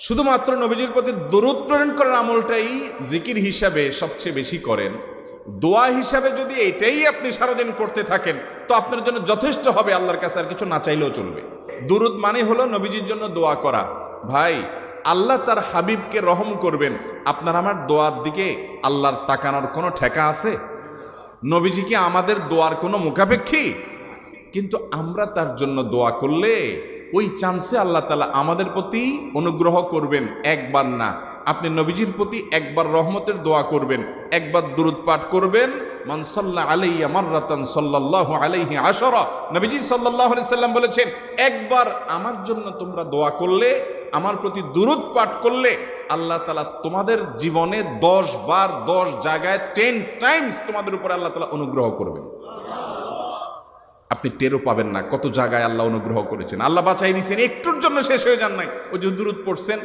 শুধুমাত্র নবীজির প্রতি দরুদ প্রেরণ করার আমলটাই জিকির হিসাবে সবচেয়ে বেশি করেন, দোয়া হিসাবে যদি এটাই আপনি সারাদিন করতে থাকেন তো আপনার জন্য যথেষ্ট হবে, আল্লাহর কাছে আর কিছু না চাইলেও চলবে। দুরুদ মানে হলো নবীজির জন্য দোয়া করা। ভাই, আল্লাহ তার হাবিবকে রহম করবেন, আপনার আমার দোয়ার দিকে আল্লাহর তাকানোর কোনো ঠেকা আছে? নবীজি কি আমাদের দোয়ার কোনো মুখাপেক্ষী? কিন্তু আমরা তার জন্য দোয়া করলে ওই চান্সে আল্লাহ তাআলা আমাদের প্রতি অনুগ্রহ করবেন। একবার না, আপনি নবীজির প্রতি একবার রহমতের দোয়া করবেন, একবার দুরূদ পাঠ করবেন, মান সাল্লা আলাইয়া মাররাতান সাল্লাল্লাহু আলাইহি আশারা। নবীজি সাল্লাল্লাহু আলাইহি সাল্লাম বলেছেন, একবার আমার জন্য তোমরা দোয়া করলে, আমার প্রতি দুরূদ পাঠ করলে, আল্লাহ তাআলা তোমাদের জীবনে 10 বার 10 জায়গায় 10 টাইমস তোমাদের উপরে আল্লাহ তাআলা অনুগ্রহ করবেন। আপনি টেরও পাবেন না কত জায়গায় আল্লাহ অনুগ্রহ করেছেন, আল্লাহ বাঁচাই দিয়েছেন, একটুর জন্য শেষ হয়ে যান নাই। ওই যে দুরূদ পড়ছেন,